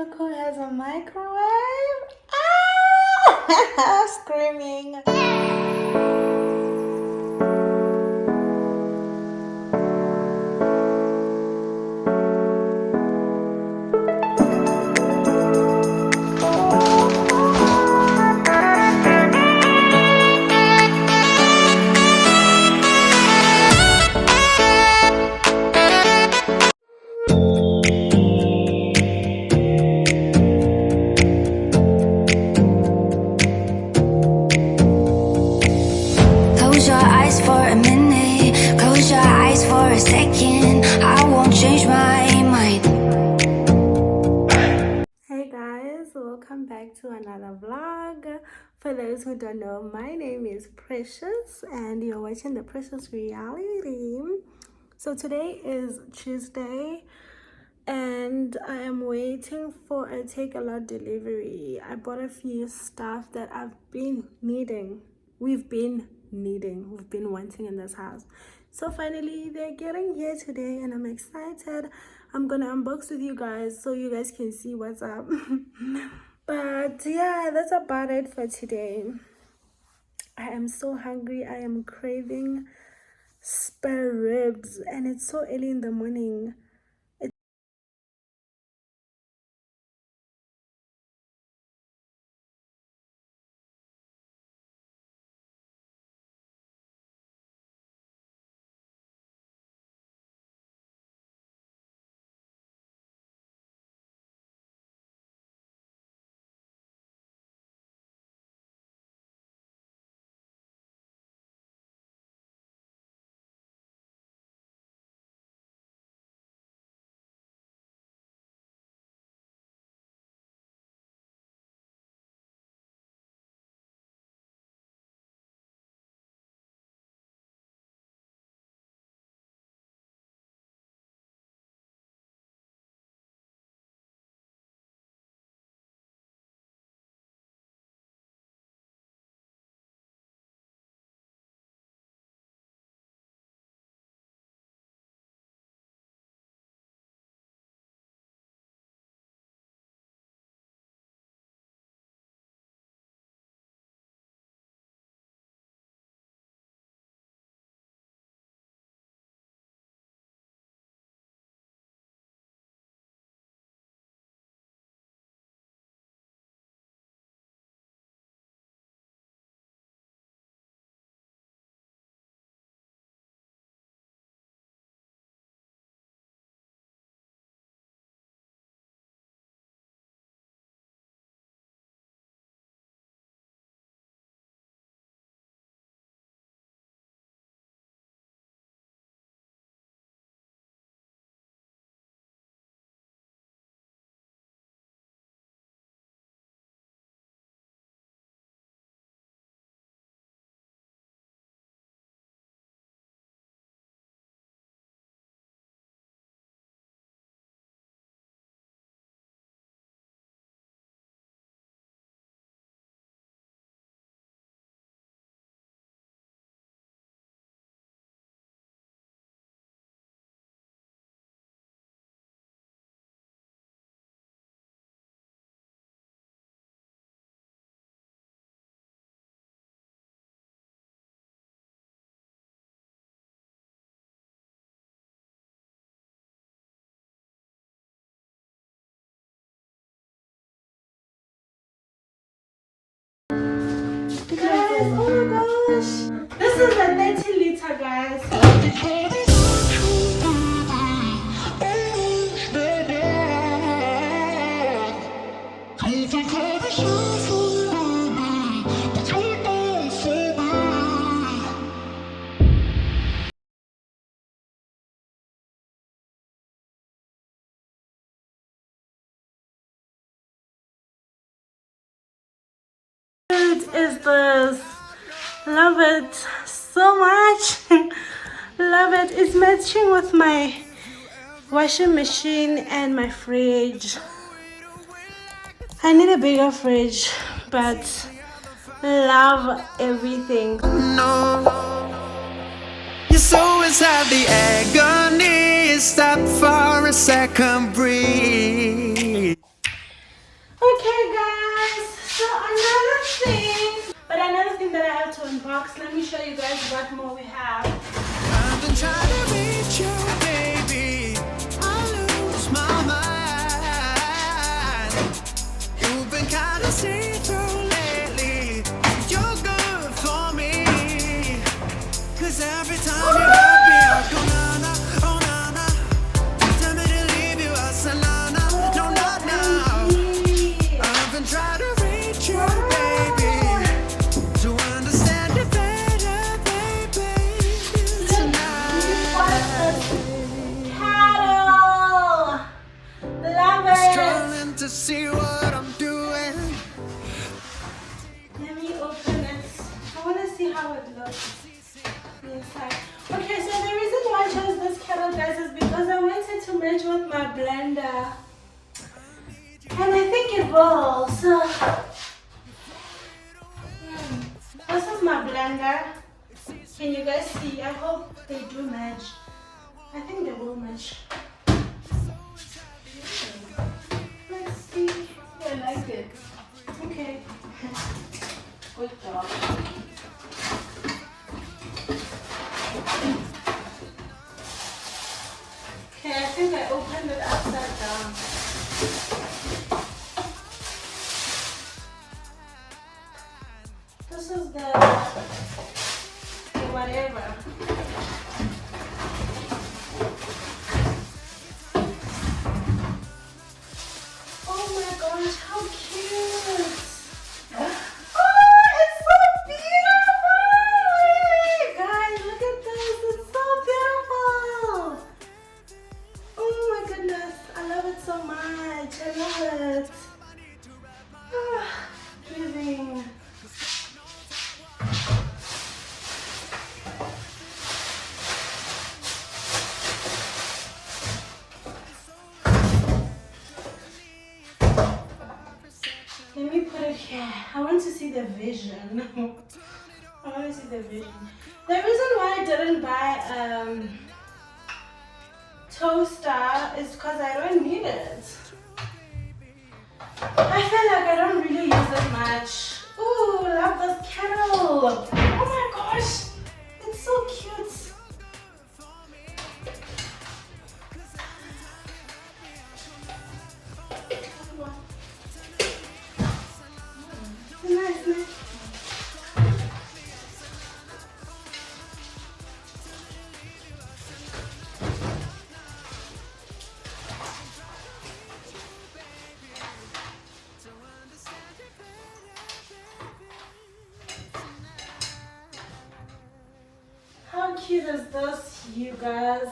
look who has a microwave. Screaming. Close your eyes for a minute, close your eyes for a second. I won't change my mind. Hey guys, welcome back to another vlog. For those who don't know, my name is Precious and you're watching the Precious Reality. So today is Tuesday and I am waiting for a Takealot delivery. I bought a few stuff that I've been needing. We've been wanting in this house. So finally they're getting here today and I'm excited. I'm gonna unbox with you guys so you guys can see what's up. But yeah, that's about it for today. I am so hungry. I am craving spare ribs and it's so early in the morning. Guys, oh my gosh. This is a 30 liter, guys. What is this? Love it so much. Love it. It's matching with my washing machine and my fridge. I need a bigger fridge, but love everything. No, you always have the agony. Stop for a second, breathe. to see what I'm doing. Let me open it. I want to see how it looks inside. Okay, so the reason why I chose this kettle, guys, is because I wanted to match with my blender. And I think it will. So, this is my blender. Can you guys see? I hope they do match. I think they will match. Let's see. I like it. Okay. Good job. Okay, I think I opened it upside down. This is the whatever. Oh my gosh, how cute! Oh, it's so beautiful! Guys, look at this, it's so beautiful! Oh my goodness, I love it so much, I love it. Giving. Let me put it here. I want to see the vision. I want to see the vision. The reason why I didn't buy toaster is because I don't need it. I feel like I don't really use it much. Ooh, love this kettle. Oh my gosh, it's so cute. Nice, nice. How cute is this, you guys?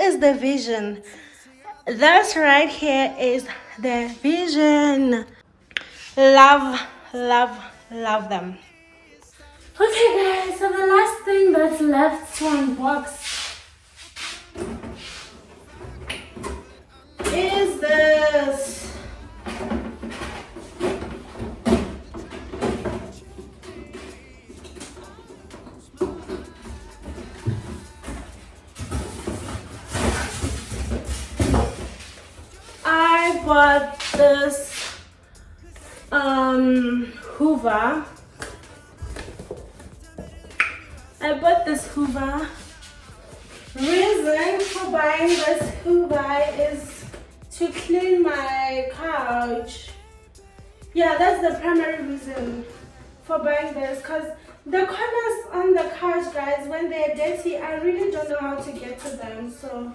Is the vision. This right here is the vision. Love, love, love them. Okay guys, so the last thing that's left to unbox is this. I bought this Hoover. I bought this Hoover. Reason for buying this Hoover is to clean my couch. Yeah, that's the primary reason for buying this, because the corners on the couch, guys, when they're dirty, I really don't know how to get to them. So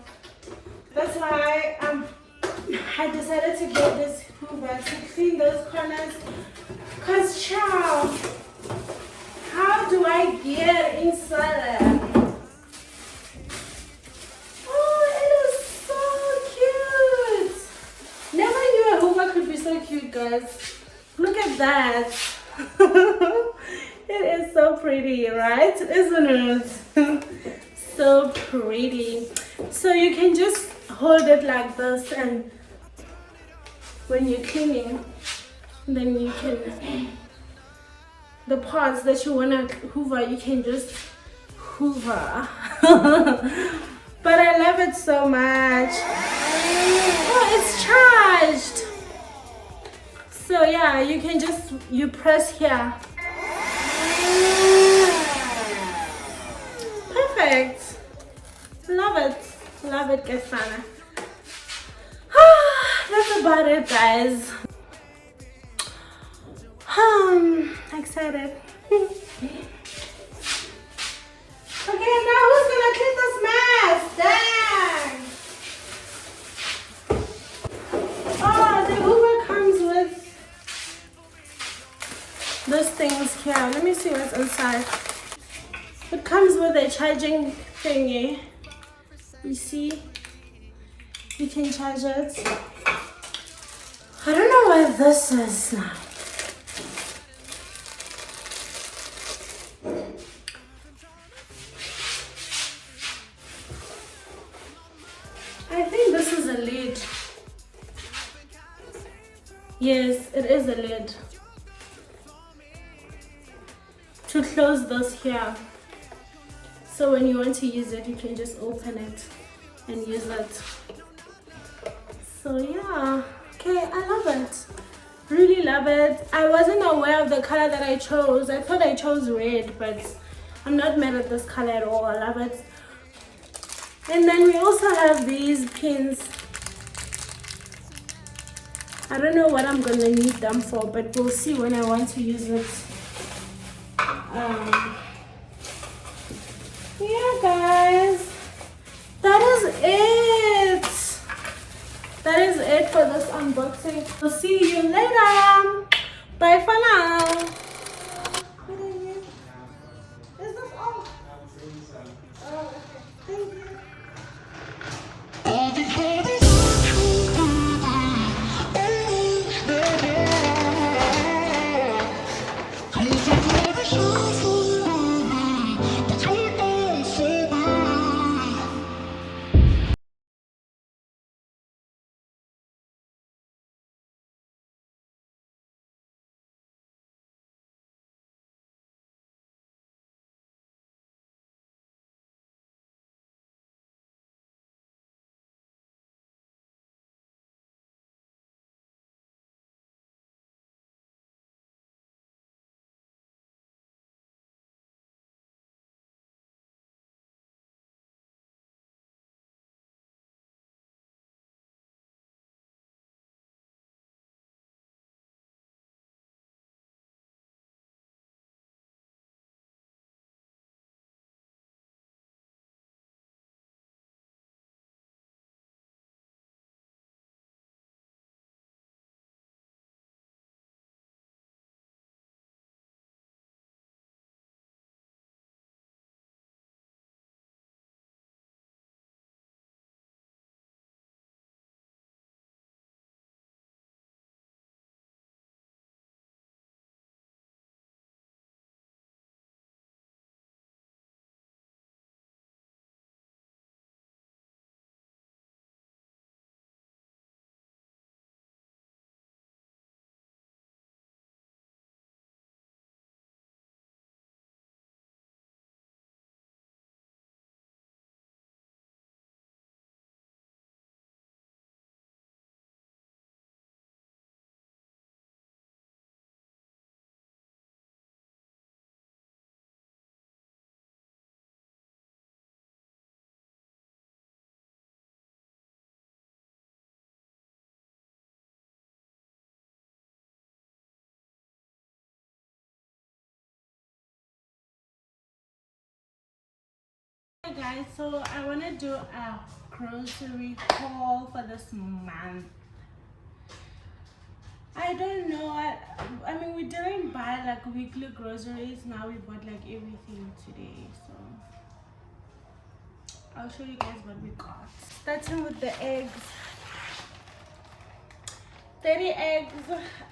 that's why I decided to get this Hoover to clean those corners. Cause child, how do I get inside them? Oh, it is so cute. Never knew a Hoover could be so cute, guys. Look at that. It is so pretty, right? Isn't it? So pretty. So you can just hold it like this, and when you're cleaning, then you can, the parts that you want to hoover, you can just hoover. But I love it so much. Oh, it's charged. So yeah, you can just, you press here. Perfect. Love it. Love it, Kesana. That's about it, guys. Excited. Okay, now who's gonna clean this mess? Dang! Oh, the Uber comes with those things here. Let me see what's inside. It comes with a charging thingy. You see? You can charge it. I don't know what this is now. I think this is a lid. Yes, it is a lid. To close this here. So when you want to use it, you can just open it and use it. So yeah, okay, I love it. Really love it. I wasn't aware of the color that I chose. I thought I chose red, but I'm not mad at this color at all. I love it. And then we also have these pins. I don't know what I'm gonna need them for, but we'll see when I want to use it. Yeah, guys, that is it. That is it for this unboxing. We'll see you later. Bye for now. Is this all? Oh, okay. Thank you. Hey guys, so I want to do a grocery haul for this month. I don't know. I mean, we didn't buy like weekly groceries. Now we bought like everything today. So I'll show you guys what we got. Starting with the eggs. 30 eggs.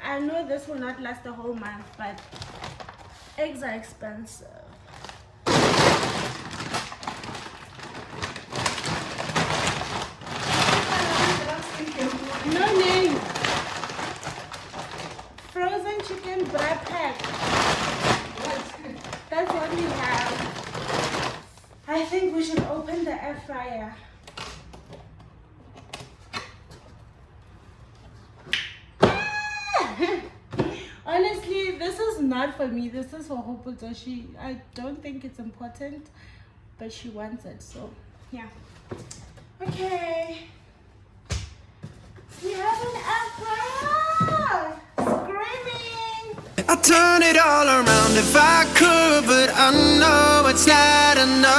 I know this will not last the whole month, but eggs are expensive. No name. Frozen chicken bread pack. That's what we have. I think we should open the air fryer. Honestly, this is not for me. This is for Hoputo. I don't think it's important, but she wants it, so Yeah. Okay. We have an apple screaming. I'd turn it all around if I could, but I know it's not enough.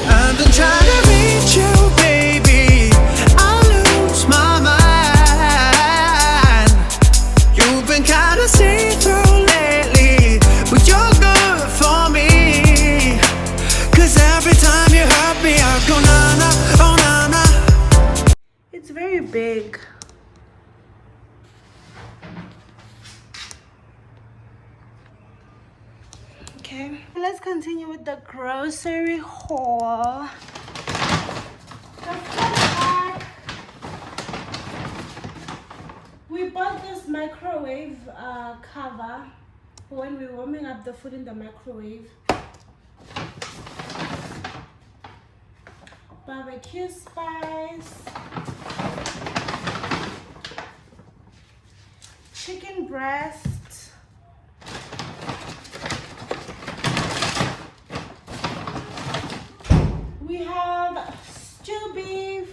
I've been trying to reach you, baby. I lose my mind. You've been kinda see-through lately, but you're good for me. 'Cause every time you hurt me, I go na-na, oh na-na. It's very big. Okay, let's continue with the grocery haul. Let's go back. We bought this microwave cover when we're warming up the food in the microwave. Barbecue spice, chicken breast, we have stew beef,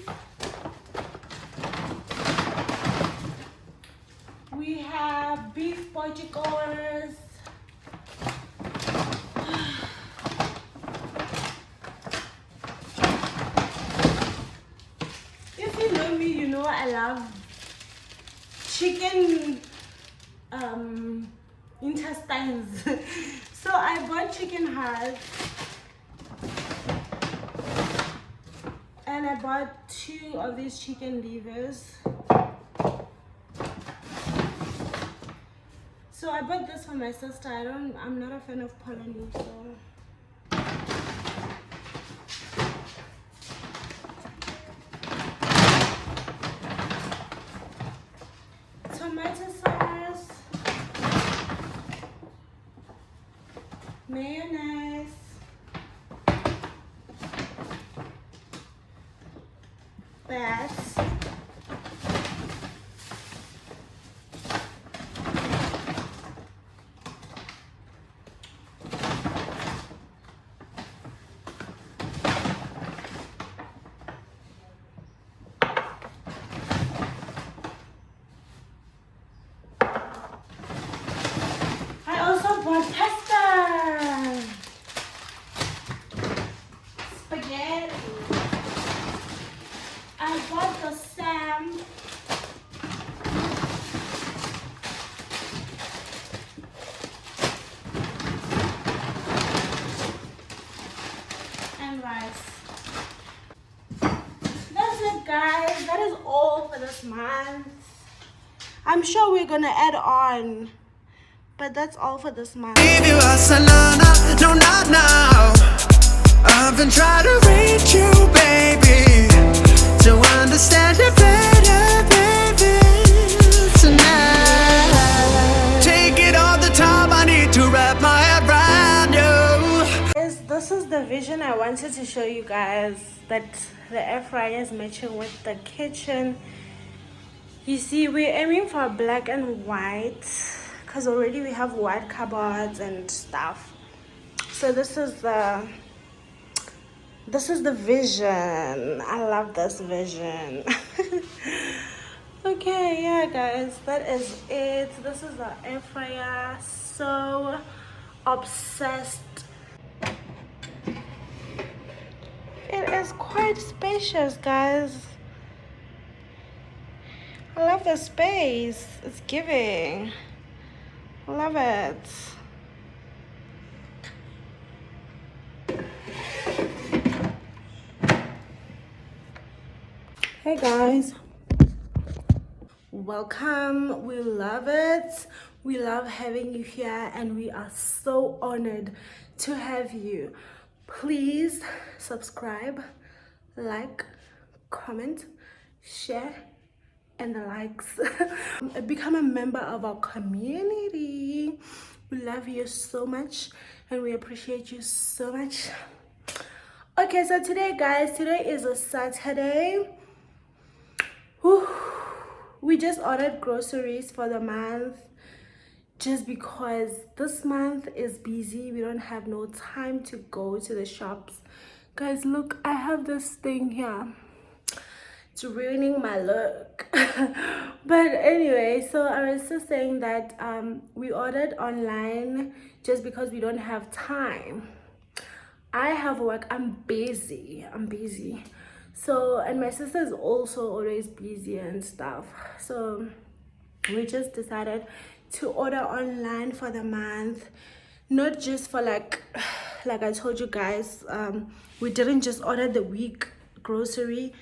we have beef potatoes, if you know me, you know I love chicken intestines. So I bought chicken hearts and I bought 2 of these chicken livers. So I bought this for my sister. I'm not a fan of polony, so tomato sauce, mayonnaise, bass, I also bought pasta, spaghetti. I bought the Sam and rice. That's it, guys. That is all for this month. I'm sure we're gonna add on, but that's all for this month. Give you a salana, no, not now. I've been trying to reach you, baby, to understand you better, baby, tonight. Take it all the time, I need to wrap my head around you. This is the vision I wanted to show you guys, that the air fryer is matching with the kitchen. You see, we're aiming for black and white because already we have white cupboards and stuff. So this is the vision. I love this vision. Okay, yeah guys, that is it. This is the air fryer. So obsessed. It is quite spacious, guys. I love the space it's giving. I love it. Hey guys, welcome. We love it. We love having you here and we are so honored to have you. Please subscribe, like, comment, share, and the likes. Become a member of our community. We love you so much and we appreciate you so much. Okay, so today guys, today is a Saturday. Whew. We just ordered groceries for the month just because this month is busy. We don't have no time to go to the shops. Guys, look, I have this thing here. It's ruining my look. But anyway, so I was just saying that we ordered online just because we don't have time. I have work. I'm busy. So, and my sister's also always busy and stuff. So we just decided to order online for the month, not just for like I told you guys, we didn't just order the week grocery.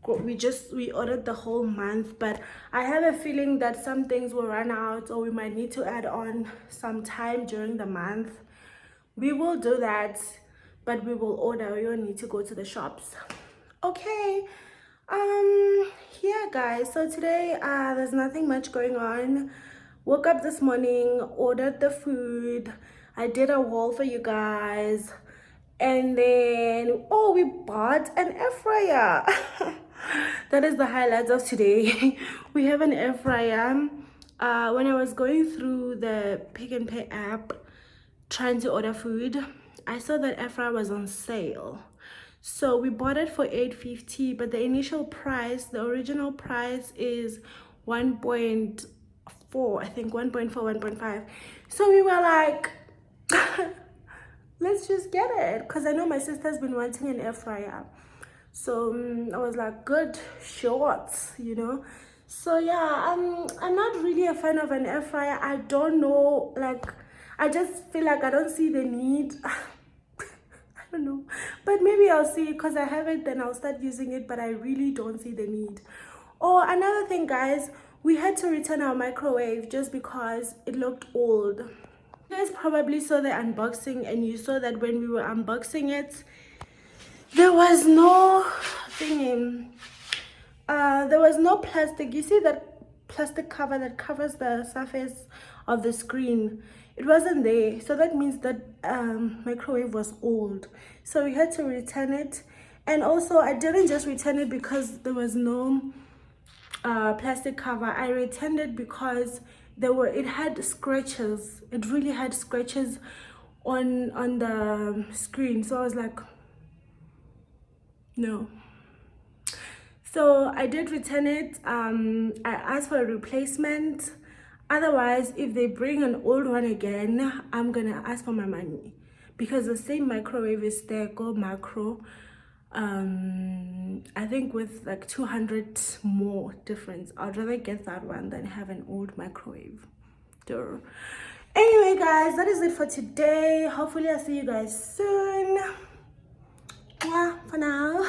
We ordered the whole month, but I have a feeling that some things will run out, or we might need to add on some time during the month. We will do that, but we will order. We don't need to go to the shops. Okay. Yeah, guys, so today there's nothing much going on. Woke up this morning, ordered the food. I did a haul for you guys, and then we bought an air fryer. That is the highlights of today. We have an air fryer. When I was going through the Pick n Pay app trying to order food, I saw that air fryer was on sale. So we bought it for $8.50, but the initial price, the original price is 1.4, I think 1.4, 1.5. So we were like, let's just get it, because I know my sister's been wanting an air fryer. So I was like, good shorts, you know. So yeah, I'm not really a fan of an air fryer. I don't know, like, I just feel like I don't see the need. I don't know, but maybe I'll see, because I have it, then I'll start using it, but I really don't see the need. Oh, another thing, guys, we had to return our microwave just because it looked old. You guys probably saw the unboxing, and you saw that when we were unboxing it, there was no thingy. There was no plastic. You see that plastic cover that covers the surface of the screen? It wasn't there. So that means that microwave was old. So we had to return it. And also, I didn't just return it because there was no plastic cover. I returned it because it had scratches. It really had scratches on the screen. So I was like, no. So I did return it. I asked for a replacement. Otherwise, if they bring an old one again, I'm gonna ask for my money, because the same microwave is there, Go Macro. I think with like 200 more difference. I'd rather get that one than have an old microwave. Duh. Anyway, guys, that is it for today. Hopefully I'll see you guys soon. Yeah, for now.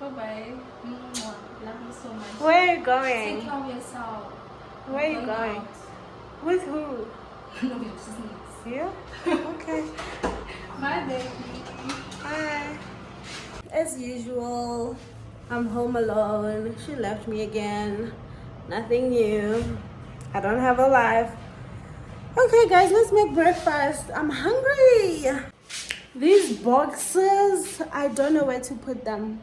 Bye-bye. Love you so much. Where are you Take going? care of yourself. Where are you going? With who? No business. You? Okay. Bye, baby. Bye. As usual, I'm home alone. She left me again. Nothing new. I don't have a life. Okay, guys, let's make breakfast. I'm hungry. These boxes, I don't know where to put them.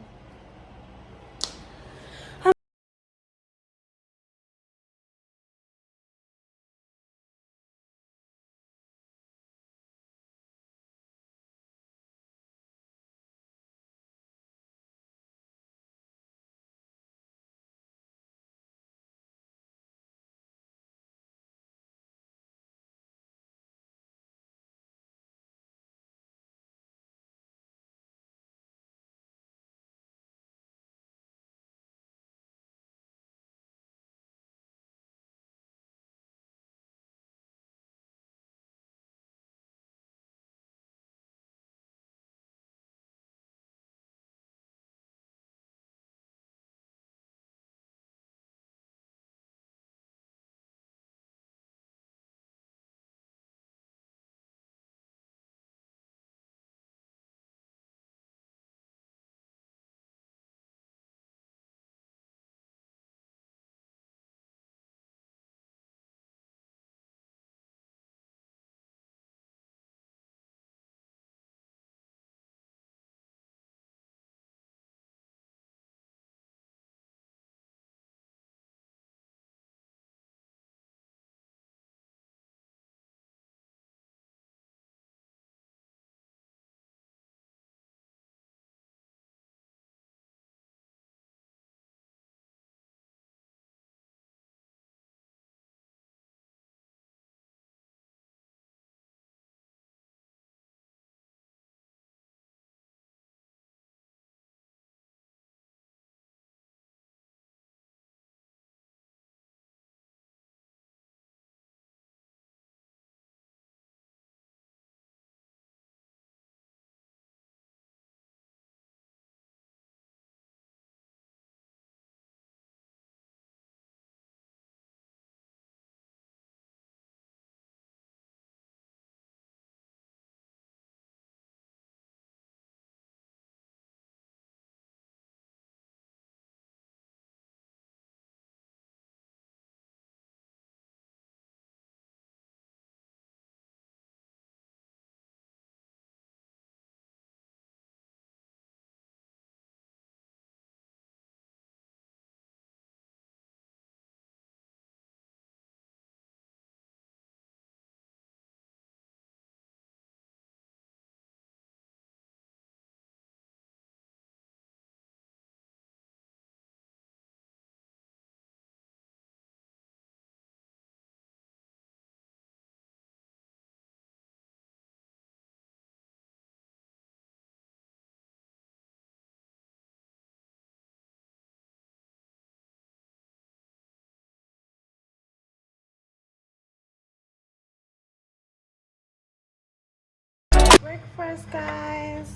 first, guys.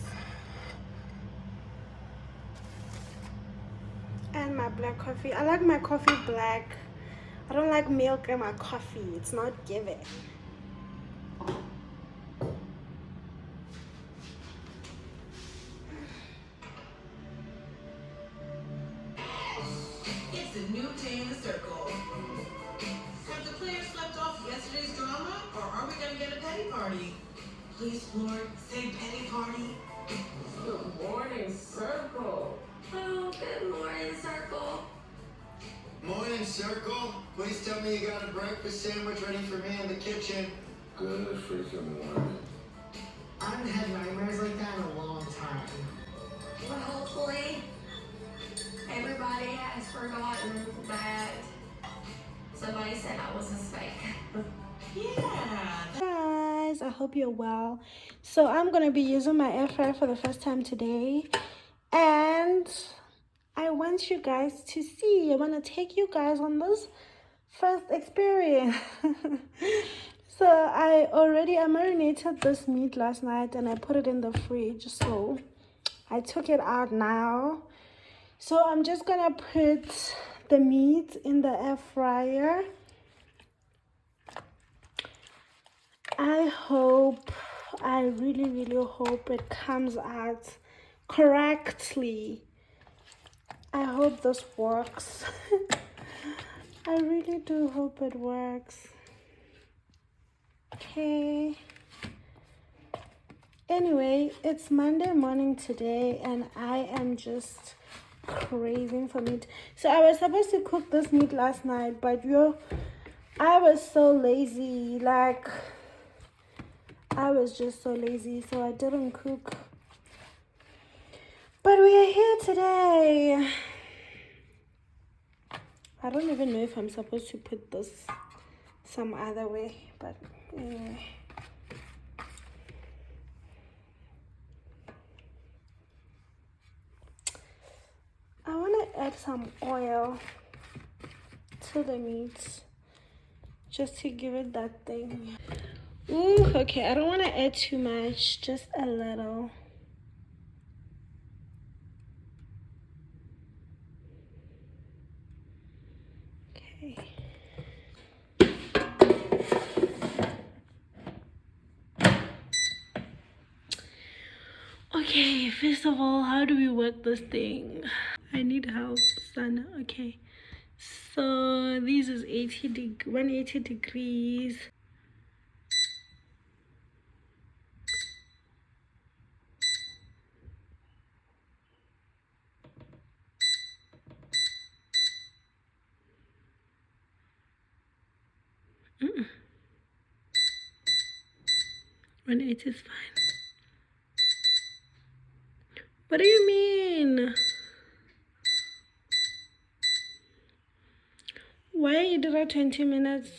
And my black coffee. I like my coffee black. I don't like milk in my coffee. It's not giving. It's a new day in the circle. Have the players slept off yesterday's drama, or are we gonna get a petty party? Please, Lord, say petty party. Good morning, Circle. Oh, good morning, Circle. Morning, Circle. Please tell me you got a breakfast sandwich ready for me in the kitchen. Good freaking morning. I haven't had nightmares like that in a long time. Well, hopefully, everybody has forgotten that somebody said I was a snake. Yeah. Guys, I hope you're well. So I'm gonna be using my air fryer for the first time today, and I want you guys to see. I want to take you guys on this first experience. So I marinated this meat last night and I put it in the fridge, so I took it out now. So I'm just gonna put the meat in the air fryer. I really hope it comes out correctly. I hope this works. I really do hope it works. Okay. Anyway, it's Monday morning today and I am just craving for meat. So I was supposed to cook this meat last night, but I was so lazy. Like, I was just so lazy, so I didn't cook. But we are here today. I don't even know if I'm supposed to put this some other way, but anyway. I want to add some oil to the meat just to give it that thing. Ooh, okay, I don't want to add too much, just a little. Okay. Okay, first of all, how do we work this thing? I need help, son. Okay. So this is 180 degrees. Mm-mm. 180 is fine. What do you mean? Why you did it 20 minutes?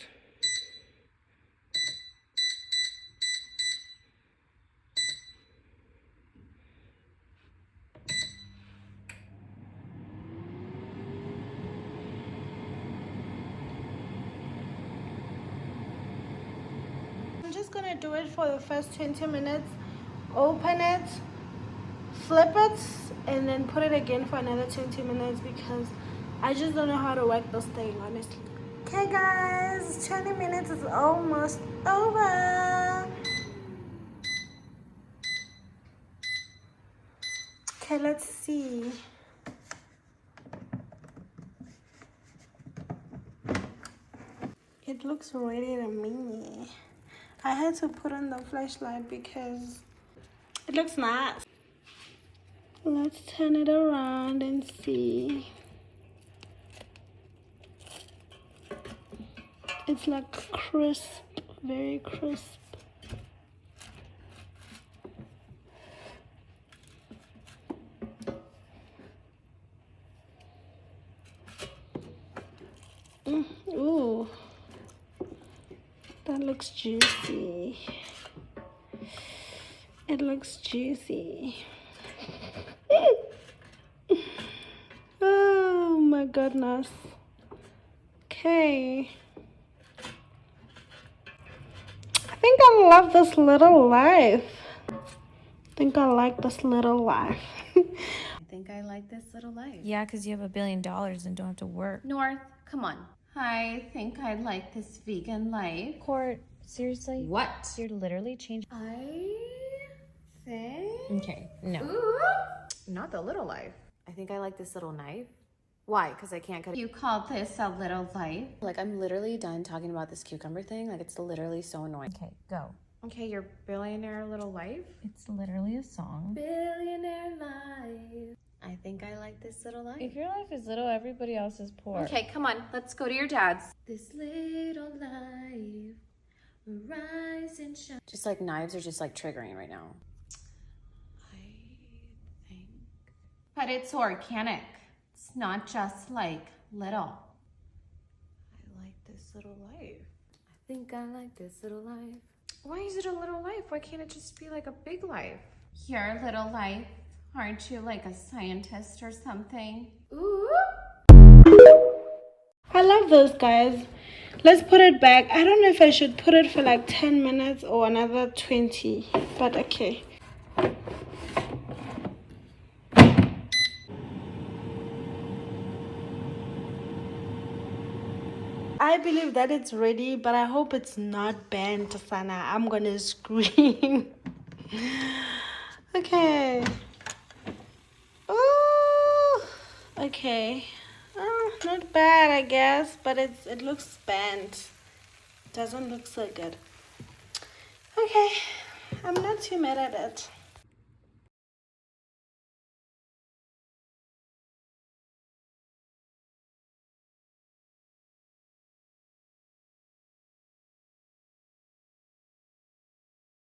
I'm just gonna do it for the first 20 minutes. Open it, flip it, and then put it again for another 20 minutes because I just don't know how to work this thing, honestly. Okay guys, 20 minutes is almost over. Okay, let's see. It looks ready to me. I had to put on the flashlight because it looks nice. Let's turn it around and see. It's like crisp, very crisp. Ooh, that looks juicy. It looks juicy. Oh my goodness. Okay. I think I love this little life. think I like this little life. I think I like this little life. Yeah, because you have $1 billion and don't have to work. North, come on. I think I like this vegan life. Court, seriously? What? You're literally changing. I think. Okay, no. Ooh, not the little life. I think I like this little knife. Why? Because I can't cut it. You call this a little life? Like, I'm literally done talking about this cucumber thing. Like, it's literally so annoying. Okay, go. Okay, your billionaire little life? It's literally a song. Billionaire life. I think I like this little life. If your life is little, everybody else is poor. Okay, come on. Let's go to your dad's. This little life, rise and shine. Just like knives are just like triggering right now. I think. But it's organic. It's not just like little. I like this little life. I think I like this little life. Why is it a little life? Why can't it just be like a big life? Your little life. Aren't you like a scientist or something? Ooh. I love those guys. Let's put it back. I don't know if I should put it for like 10 minutes or another 20, but okay. I believe that it's ready, but I hope it's not burnt, Sana. I'm gonna scream. Okay. Oh, okay. Oh, not bad, I guess, but it looks bent. Doesn't look so good. Okay, I'm not too mad at it.